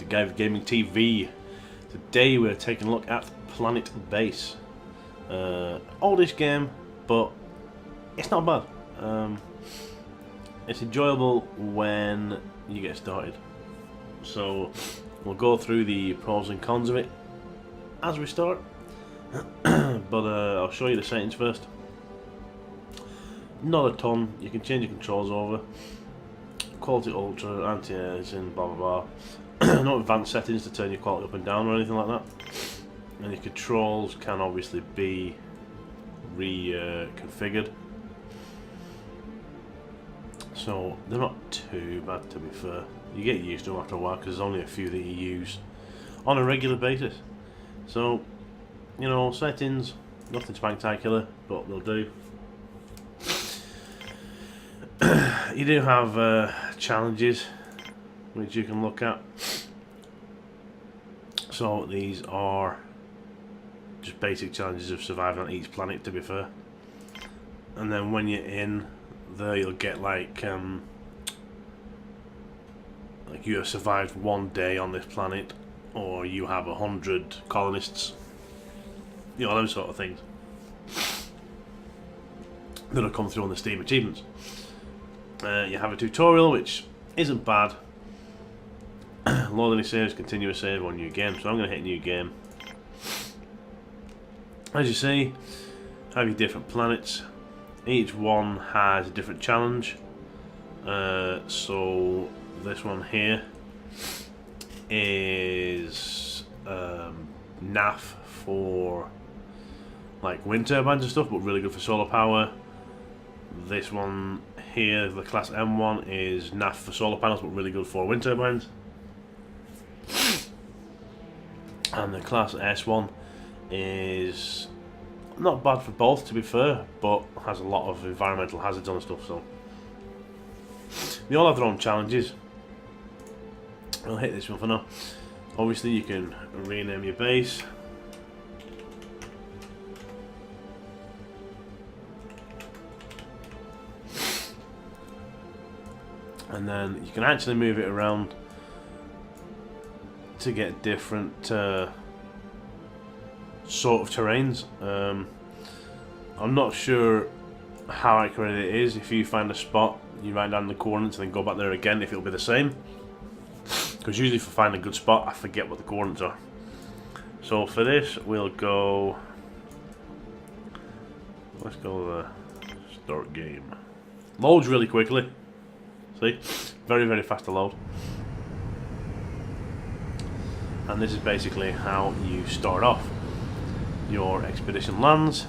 to Guy Gaming TV. Today we're taking a look at PlanetBase. Oldish game, but it's not bad. It's enjoyable when you get started. So we'll go through the pros and cons of it as we start. But I'll show you the settings first. Not a ton. You can change your controls over. Quality ultra, anti-aliasing, blah blah blah. No advanced settings to turn your quality up and down or anything like that. And your controls can obviously be reconfigured. So they're not too bad, to be fair. You get used to them after a while because there's only a few that you use on a regular basis. So, you know, settings, nothing spectacular, but they'll do. You do have challenges which you can look at. So these are just basic challenges of surviving on each planet, to be fair. And then when you're in there, you'll get like you have survived one day on this planet, or you have 100 colonists. You know, those sort of things that'll come through on the Steam achievements. You have a tutorial, which isn't bad. Load any saves, continue a save on new game. So I'm going to hit new game. As you see, have your different planets. Each one has a different challenge. So this one here is NAF for like wind turbines and stuff, but really good for solar power. This one here, the class M1, is NAF for solar panels, but really good for wind turbines. And the class S1 is not bad for both, to be fair, but has a lot of environmental hazards on and stuff. So they all have their own challenges. I'll hit this one for now. Obviously, you can rename your base. And then you can actually move it around to get different sort of terrains. I'm not sure how accurate it is. If you find a spot, you write down the coordinates and then go back there again, if it'll be the same. Because usually if I find a good spot, I forget what the coordinates are. So for this, we'll go... Let's go start game. Loads really quickly. See? Very, very fast to load. And this is basically how you start off. Your expedition lands.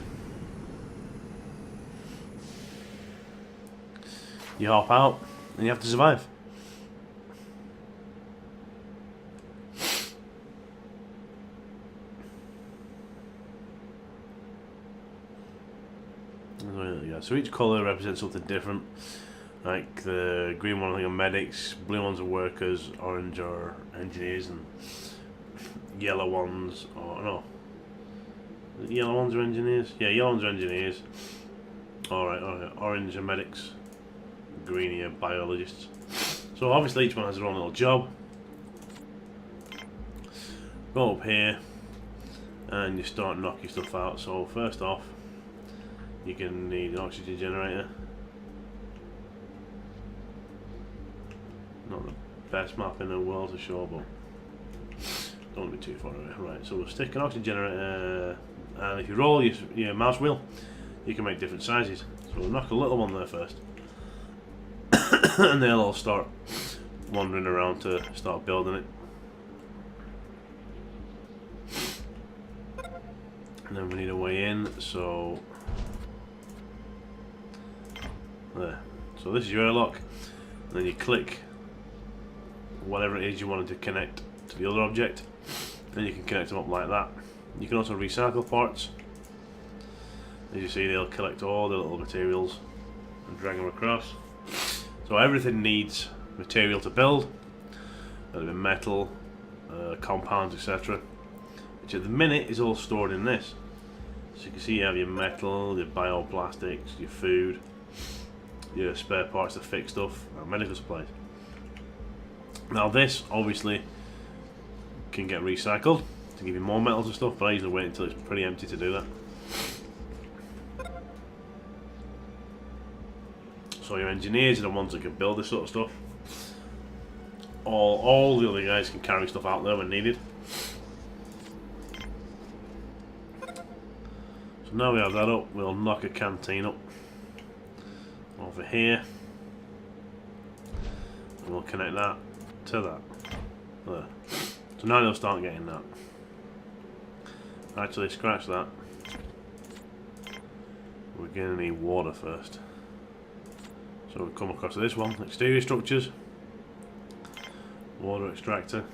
You hop out and you have to survive. So each colour represents something different. Like the green one, I think, are medics, blue ones are workers, orange are engineers, and yellow ones, or no, yellow ones are engineers. Yeah, yellow ones are engineers. Alright, orange are medics, green are biologists. So obviously each one has their own little job. Go up here, and you start knocking stuff out. So first off, you can need an oxygen generator. Not the best map in the world to show, but don't be too far away. Right, so we'll stick an oxygen generator, and if you roll your mouse wheel, you can make different sizes. So we'll knock a little one there first, and they'll all start wandering around to start building it. And then we need a way in, so there. So this is your airlock, and then you click whatever it is you wanted to connect to the other object, then you can connect them up like that. You can also recycle parts. As you see, they'll collect all the little materials and drag them across. So everything needs material to build. That'll be metal, compounds, etc. Which at the minute is all stored in this. So you can see you have your metal, your bioplastics, your food, your spare parts to fix stuff, and medical supplies. Now this obviously can get recycled to give you more metals and stuff, but I usually wait until it's pretty empty to do that. So your engineers are the ones that can build this sort of stuff. All the other guys can carry stuff out there when needed. So now we have that up, we'll knock a canteen up over here. And we'll connect that to that. There. So now they'll start getting that. Actually, scratch that. We're going to need water first. So we'll come across to this one, exterior structures, water extractor.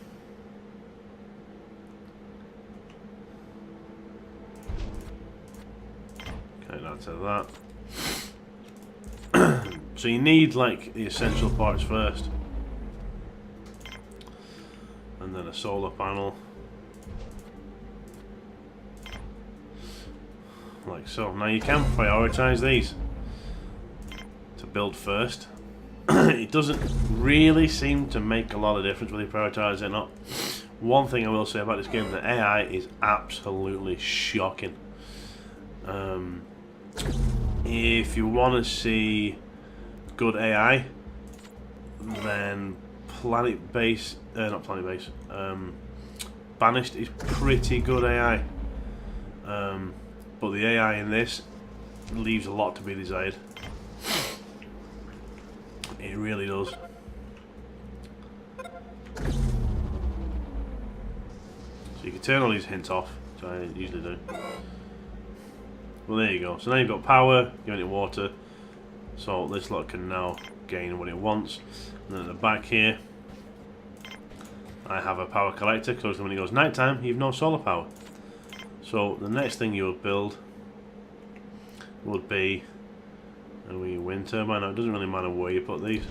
Connect that to that. So you need like the essential parts first. And then a solar panel. Like so. Now you can prioritise these to build first. It doesn't really seem to make a lot of difference whether you prioritise it or not. One thing I will say about this game, the AI is absolutely shocking. If you want to see good AI, then PlanetBase, not PlanetBase, Banished is pretty good AI. But the AI in this leaves a lot to be desired. It really does. So you can turn all these hints off, which I usually do. Well, there you go. So now you've got power, giving it water. So this lot can now gain what it wants. And then at the back here, I have a power collector, because when it goes nighttime, you've no solar power. So the next thing you would build would be a wee wind turbine. Now it doesn't really matter where you put these.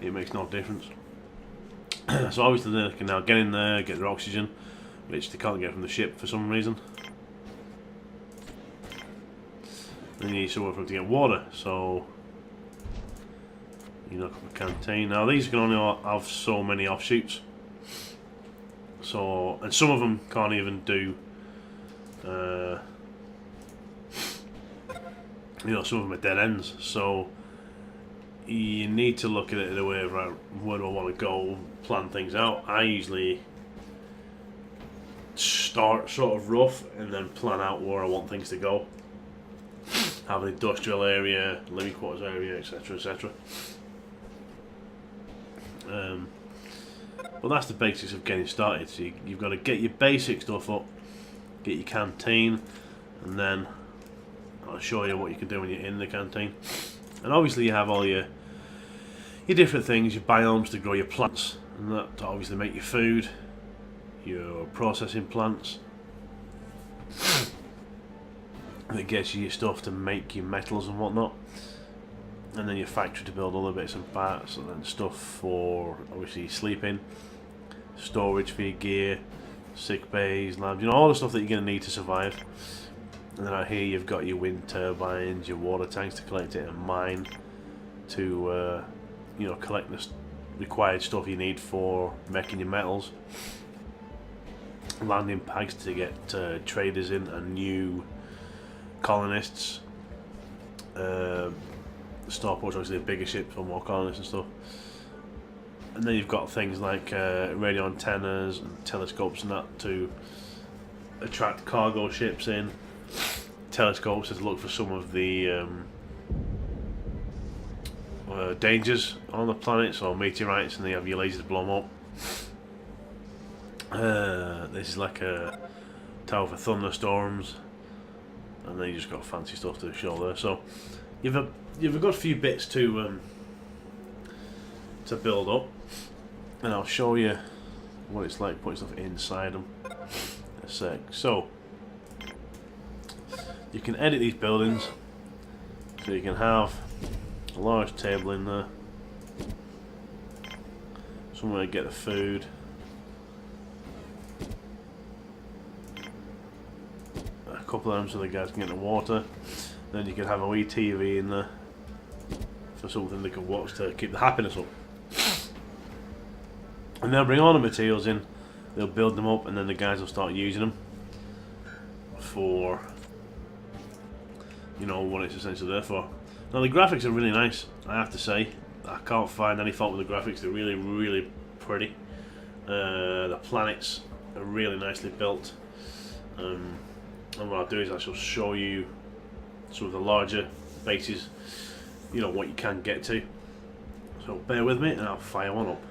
It makes no difference. So obviously they can now get in there, get their oxygen, which they can't get from the ship for some reason. Then you need somewhere for them to get water, so you knock up a canteen. Now these can only have so many offshoots. So, and some of them can't even do, you know, some of them are dead ends. So you need to look at it in a way of, right, where do I want to go, plan things out. I usually start sort of rough and then plan out where I want things to go. Have an industrial area, living quarters area, etc, etc. But that's the basics of getting started. So you've got to get your basic stuff up, get your canteen, and then I'll show you what you can do when you're in the canteen. And obviously you have all your different things, your biomes to grow your plants, and that to obviously make your food, your processing plants. That gets you your stuff to make your metals and whatnot. And then your factory to build other bits and parts, and then stuff for obviously sleeping, storage for your gear, sick bays, labs, you know, all the stuff that you're going to need to survive. And then out here you've got your wind turbines, your water tanks to collect it, and mine to you know, collect the required stuff you need for making your metals. Landing pads to get traders in and new colonists. Starports, obviously a bigger ship for more colonists and stuff. And then you've got things like radio antennas and telescopes and that to attract cargo ships in. Telescopes to look for some of the dangers on the planet, so meteorites, and they have your lasers blow them up. This is like a tower for thunderstorms, and then you just got fancy stuff to show there. So you've a good few bits to build up, and I'll show you what it's like putting stuff inside them in a sec. So you can edit these buildings, so you can have a large table in there, somewhere to get the food, a couple of them so the guys can get the water. Then you can have a wee TV in there for something they can watch to keep the happiness up. And they'll bring all the materials in, they'll build them up, and then the guys will start using them for, you know, what it's essentially there for. Now the graphics are really nice, I have to say. I can't find any fault with the graphics. They're really, really pretty. The planets are really nicely built. And what I'll do is I shall show you some of the larger bases, you know, what you can get to. So bear with me and I'll fire one up.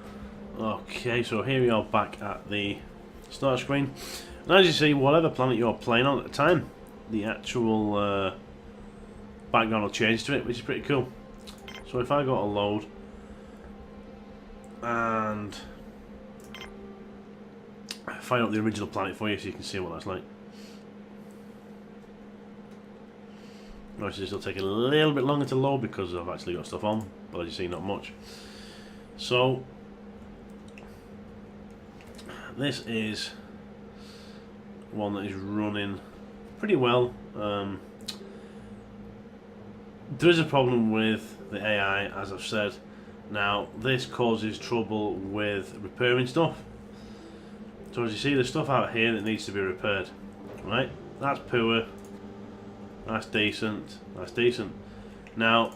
Okay, so here we are back at the start screen. And as you see, whatever planet you're playing on at the time, the actual background will change to it, which is pretty cool. So if I go to load and fire up the original planet for you so you can see what that's like. Obviously this will take a little bit longer to load because I've actually got stuff on, but as you see, not much. So this is one that is running pretty well. There is a problem with the AI, as I've said. Now this causes trouble with repairing stuff. So as you see, there's stuff out here that needs to be repaired. Right? That's poor. That's decent. That's decent. Now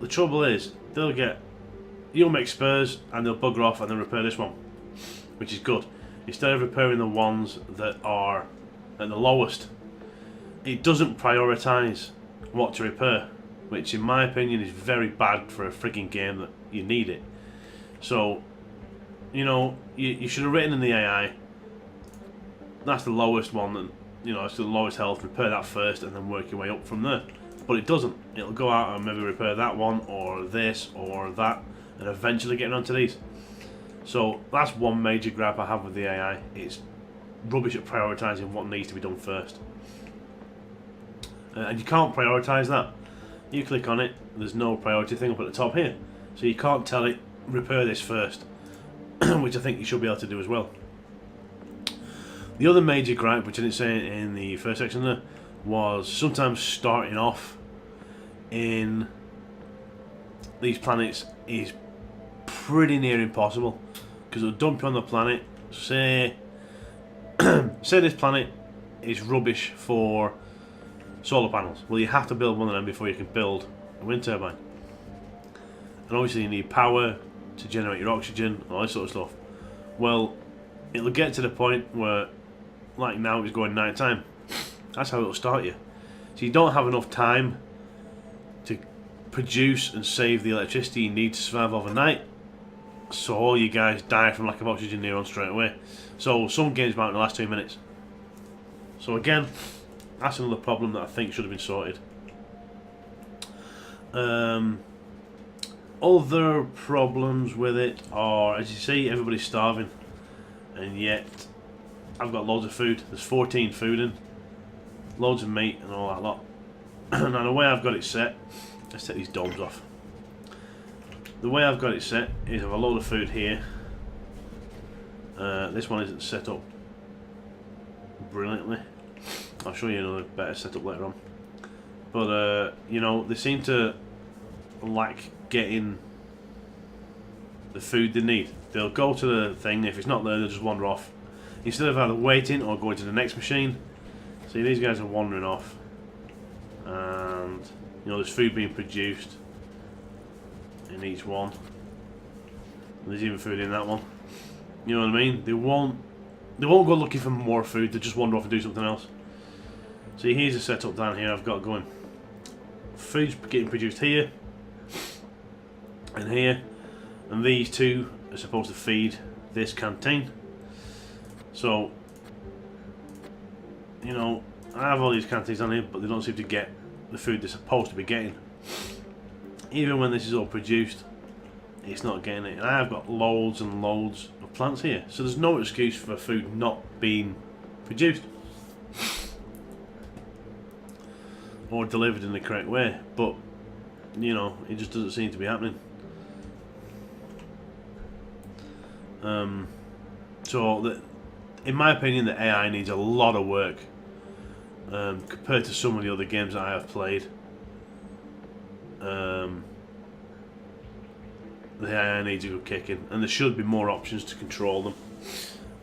the trouble is, you'll make spares and they'll bugger off and then repair this one, which is good. Instead of repairing the ones that are at the lowest, it doesn't prioritise what to repair, which in my opinion is very bad for a freaking game that you need it. So, you know, you should have written in the AI, that's the lowest one, and you know, it's the lowest health, repair that first and then work your way up from there. But it doesn't. It'll go out and maybe repair that one or this or that and eventually getting onto these. So that's one major gripe I have with the AI. It's rubbish at prioritising what needs to be done first. And you can't prioritise that. You click on it, there's no priority thing up at the top here. So you can't tell it, repair this first, which I think you should be able to do as well. The other major gripe, which I didn't say in the first section there, was sometimes starting off in these planets is pretty near impossible, because it'll dump you on the planet. Say this planet is rubbish for solar panels. Well, you have to build one of them before you can build a wind turbine. And obviously you need power to generate your oxygen and all this sort of stuff. Well, it'll get to the point where, like now, it's going night time. That's how it'll start you. So you don't have enough time to produce and save the electricity you need to survive overnight. So all you guys die from lack of oxygen near on straight away. So some games might in the last 2 minutes. So again, that's another problem that I think should have been sorted. Other problems with it are, as you see, everybody's starving, and yet I've got loads of food. There's 14 food in, loads of meat and all that lot. Now the way I've got it set, let's take these domes off. The way I've got it set is I have a load of food here. This one isn't set up brilliantly. I'll show you another better setup later on. But you know, they seem to lack getting the food they need. They'll go to the thing, if it's not there they'll just wander off. Instead of either waiting or going to the next machine. See, these guys are wandering off. And you know, there's food being produced in each one. And there's even food in that one. You know what I mean? They won't go looking for more food, they just wander off and do something else. See, here's a setup down here I've got going. Food's getting produced here and here, and these two are supposed to feed this canteen. So, you know, I have all these canteens on here, but they don't seem to get the food they're supposed to be getting. Even when this is all produced, it's not getting it. And I have got loads and loads of plants here, so there's no excuse for food not being produced or delivered in the correct way. But you know, it just doesn't seem to be happening. In my opinion, the AI needs a lot of work compared to some of the other games that I have played. the AI needs a good kicking, and there should be more options to control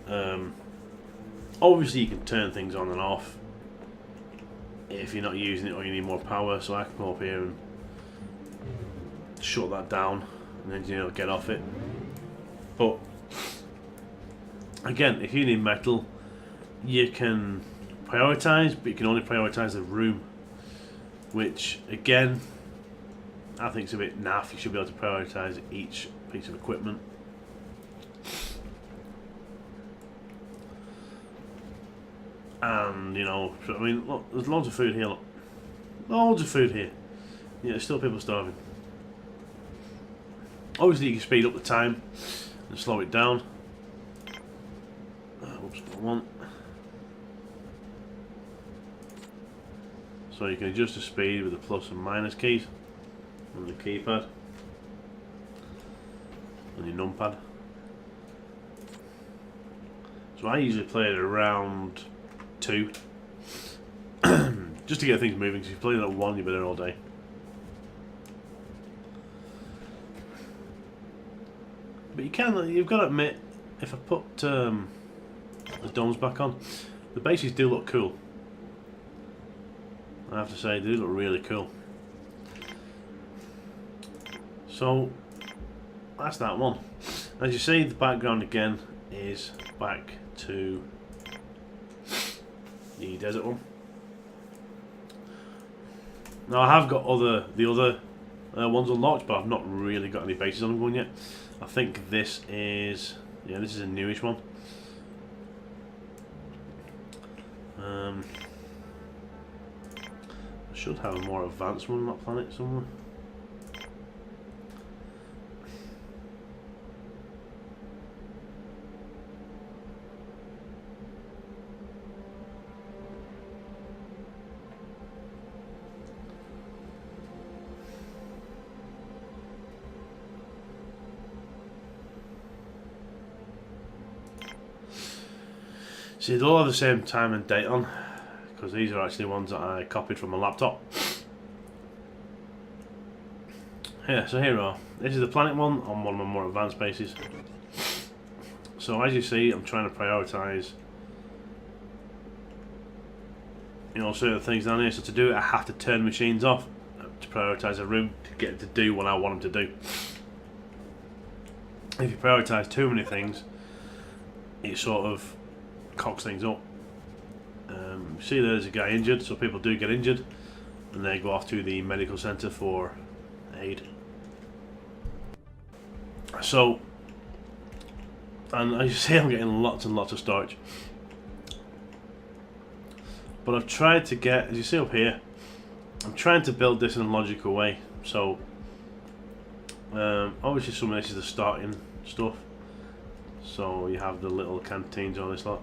them. Obviously you can turn things on and off if you're not using it or you need more power, so I can come up here and shut that down and then, you know, get off it. But again, if you need metal, you can prioritise, but you can only prioritise the room, which again I think it's a bit naff. You should be able to prioritise each piece of equipment. And, you know, I mean, look, there's loads of food here, look. Loads of food here. Yeah, there's still people starving. Obviously you can speed up the time and slow it down. Oops, not one. So you can adjust the speed with the plus and minus keys on the keypad and your numpad. So I usually play it around 2 just to get things moving, because if you play it at 1 you'll be there all day. But you've got to admit, if I put the domes back on, the bases do look cool. I have to say, they do look really cool. So that's that one. As you see, the background again is back to the desert one. Now I have got the other ones unlocked, but I've not really got any bases on them going yet. I think this is, yeah, this is a newish one. I should have a more advanced one on that planet somewhere. See, they'll all have the same time and date on, because these are actually ones that I copied from my laptop. Yeah, so here we are. This is the planet one on one of my more advanced bases. So as you see, I'm trying to prioritise, you know, certain things down here. So to do it, I have to turn machines off to prioritise a room to get it to do what I want them to do. If you prioritise too many things, it sort of cocks things up. See, there's a guy injured, so people do get injured and they go off to the medical centre for aid. So, and as you see, I'm getting lots and lots of storage, but I've tried to get, as you see up here, I'm trying to build this in a logical way. So obviously some of this is the starting stuff, so you have the little canteens on this lot.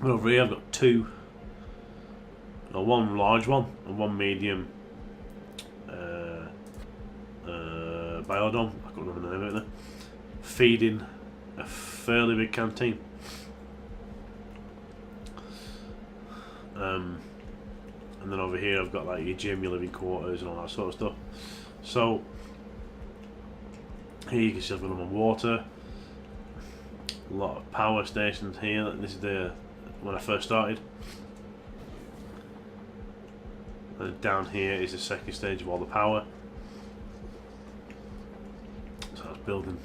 But over here I've got two, one large one and one medium biodome, I can't remember the name of it there, feeding a fairly big canteen. And then over here I've got like your gym, your living quarters and all that sort of stuff. So here you can see I've got them on water, a lot of power stations here. This is the when I first started. And down here is the second stage of all the power. So I was building,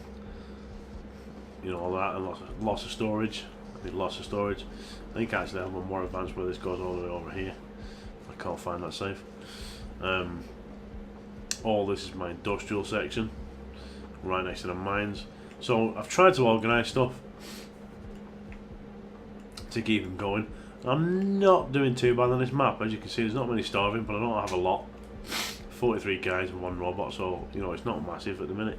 you know, all that, and lots of storage. I need lots of storage. I think actually I have one more advanced where this goes all the way over here. I can't find that safe. All this is my industrial section, right next to the mines. So I've tried to organise stuff to keep them going. I'm not doing too bad on this map. As you can see, there's not many starving, but I don't have a lot. 43 guys and one robot, so you know it's not massive at the minute.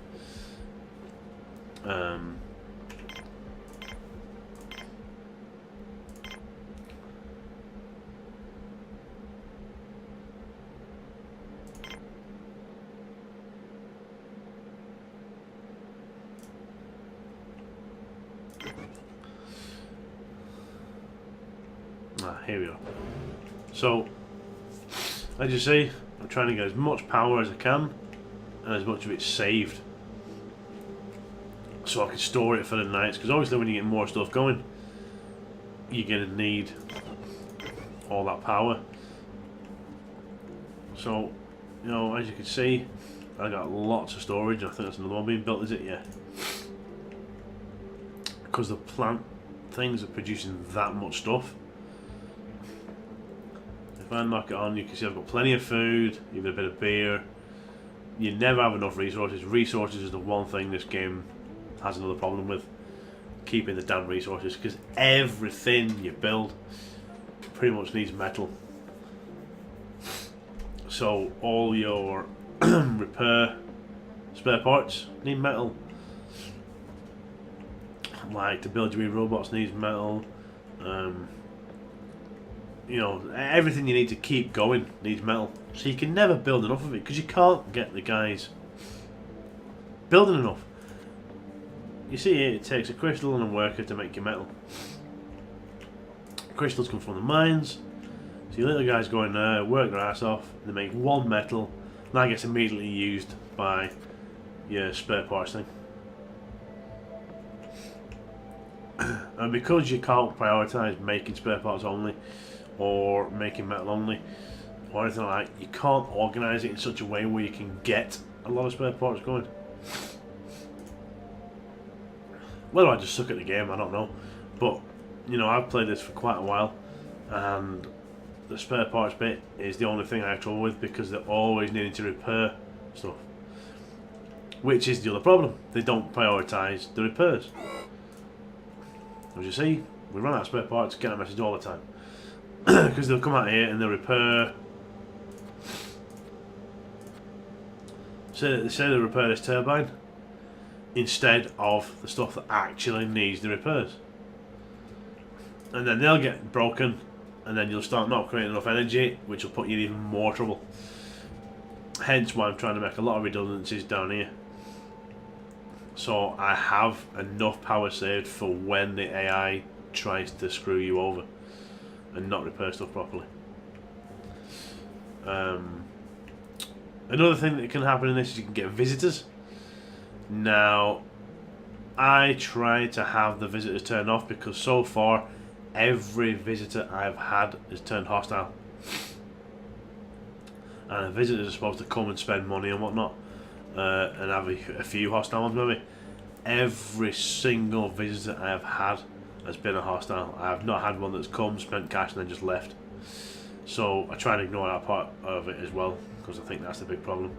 Here we are. So, as you see, I'm trying to get as much power as I can and as much of it saved, so I can store it for the nights. Because obviously, when you get more stuff going, you're gonna need all that power. So, you know, as you can see, I got lots of storage. I think that's another one being built, is it? Yeah. Because the plant things are producing that much stuff. If I knock it on, you can see I've got plenty of food, even a bit of beer. You never have enough resources. Resources is the one thing this game has another problem with. Keeping the damn resources, because everything you build pretty much needs metal. So all your repair spare parts need metal. Like to build your robots needs metal. You know, everything you need to keep going needs metal. So you can never build enough of it, because you can't get the guys building enough. You see here, it takes a crystal and a worker to make your metal. Crystals come from the mines. So your little guys go in there, work their ass off, they make one metal, and that gets immediately used by your spare parts thing. And because you can't prioritise making spare parts only, or making metal only, or anything like that, you can't organise it in such a way where you can get a lot of spare parts going. Whether I just suck at the game, I don't know. But, you know, I've played this for quite a while, and the spare parts bit is the only thing I have trouble with, because they're always needing to repair stuff. Which is the other problem. They don't prioritise the repairs. As you see, we run out of spare parts, get a message all the time. Because they'll come out here and they'll repair. Say they repair this turbine instead of the stuff that actually needs the repairs. And then they'll get broken, and then you'll start not creating enough energy, which will put you in even more trouble. Hence why I'm trying to make a lot of redundancies down here. So I have enough power saved for when the AI tries to screw you over and not repair stuff properly. Another thing that can happen in this is you can get visitors. Now, I try to have the visitors turned off, because so far every visitor I've had is turned hostile. And the visitors are supposed to come and spend money and whatnot, and have a few hostile ones maybe. Every single visitor I have had has been a hostile. I have not had one that's come, spent cash and then just left. So I try and ignore that part of it as well, because I think that's the big problem.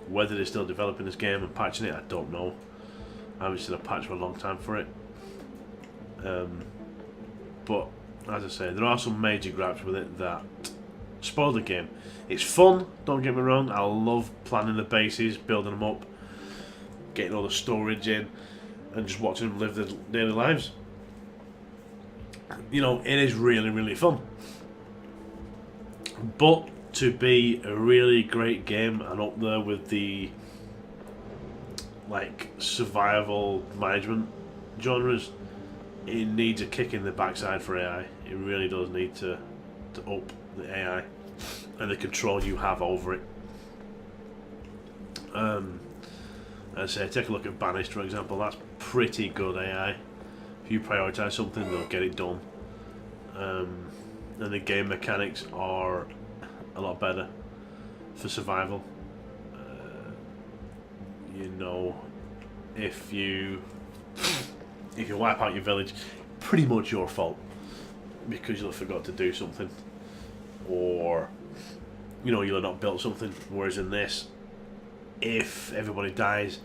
Whether they're still developing this game and patching it, I don't know. I haven't seen a patch for a long time for it. But as I say, there are some major gripes with it that spoil the game. It's fun, don't get me wrong. I love planning the bases, building them up, getting all the storage in, and just watching them live their daily lives. You know, it is really, really fun. But to be a really great game and up there with the like survival management genres, it needs a kick in the backside for AI. It really does need to up the AI and the control you have over it. As I say, take a look at Banished, for example. That's pretty good AI. If you prioritise something, they'll get it done. And the game mechanics are a lot better for survival. You know, if you wipe out your village, pretty much your fault, because you'll have forgot to do something, or you know, you'll have not built something. Whereas in this, if everybody dies,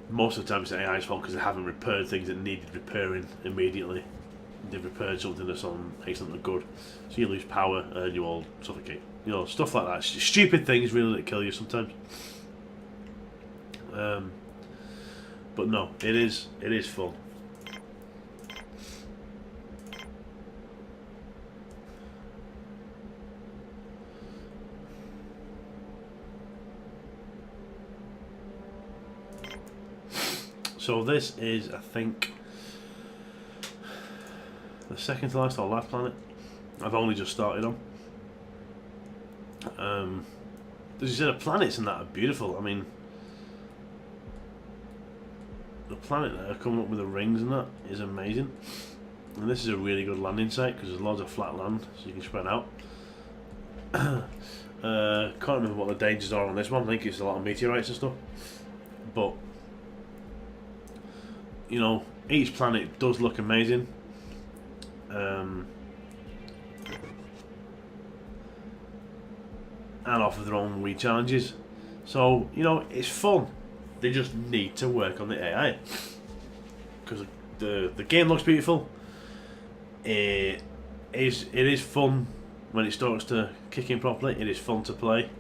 most of the time it's the AI's fault, because they haven't repaired things that needed repairing immediately. They've repaired something that's on excellently good, so you lose power and you all suffocate. You know, stuff like that. Stupid things really that kill you sometimes. But no, it is fun. So this is, I think, the second to last or last planet I've only just started on. as you said, the planets and that are beautiful. I mean, the planet there coming up with the rings and that is amazing. And this is a really good landing site because there's loads of flat land, so you can spread out. Can't remember what the dangers are on this one. I think it's a lot of meteorites and stuff. But you know, each planet does look amazing. And offer their own wee challenges. So, you know, it's fun. They just need to work on the AI. Because the game looks beautiful. It is fun when it starts to kick in properly. It is fun to play.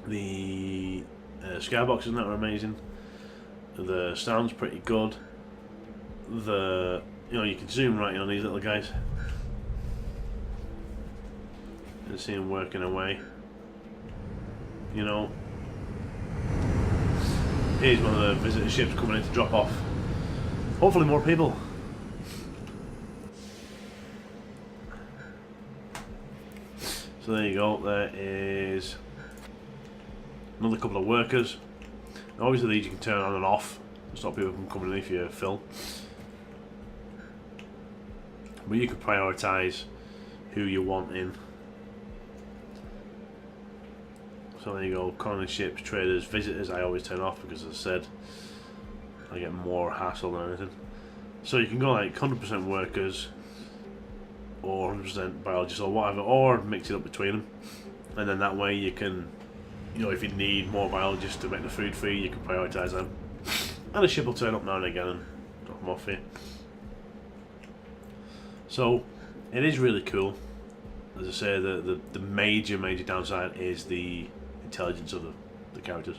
The skyboxes and that are amazing. The sound's pretty good. You know, you can zoom right in on these little guys and see them working away. You know, here's one of the visitor ships coming in to drop off. Hopefully more people. So there you go, there is another couple of workers. Now obviously these you can turn on and off to stop people from coming in if you fill. But you can prioritise who you want in. So there you go, colony ships, traders, visitors I always turn off because, as I said, I get more hassle than anything. So you can go like 100% workers or 100% biologists or whatever, or mix it up between them. And then that way you can, you know, if you need more biologists to make the food for you, you can prioritise them. And a ship will turn up now and again and drop them off here. So it is really cool. As I say, the major downside is the intelligence of the characters,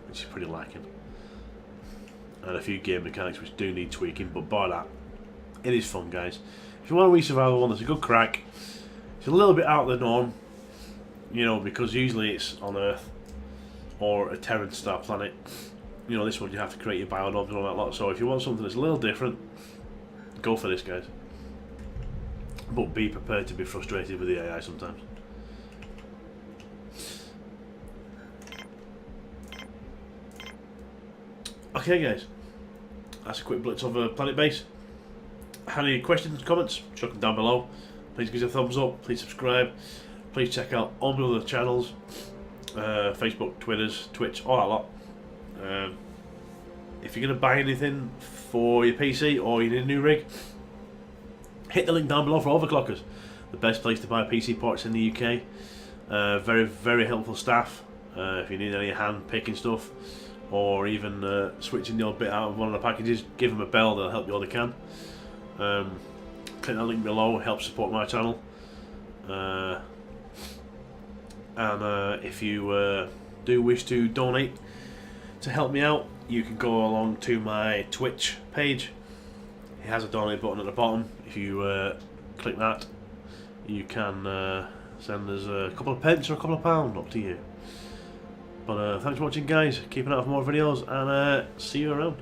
which is pretty lacking, and a few game mechanics which do need tweaking, but bar that, it is fun, guys. If you want a wee survival one that's a good crack, it's a little bit out of the norm, you know, because usually it's on Earth or a Terran star planet. You know, this one you have to create your bionomes and all that lot, so if you want something that's a little different, go for this, guys. But be prepared to be frustrated with the AI sometimes. Okay, guys, that's a quick blitz of PlanetBase. Have any questions, comments? Chuck them down below. Please give us a thumbs up. Please subscribe. Please check out all my other channels, Facebook, Twitters, Twitch, all that lot. If you're going to buy anything for your PC or you need a new rig, hit the link down below for Overclockers, the best place to buy PC parts in the UK. Very, very helpful staff. If you need any hand picking stuff, or even switching the odd bit out of one of the packages, give them a bell, they'll help you all they can. Click that link below, help support my channel. And if you do wish to donate to help me out, you can go along to my Twitch page. It has a donate button at the bottom. If you click that, you can send us a couple of pence or a couple of pounds, up to you. But thanks for watching, guys. Keep an eye out for more videos, and see you around.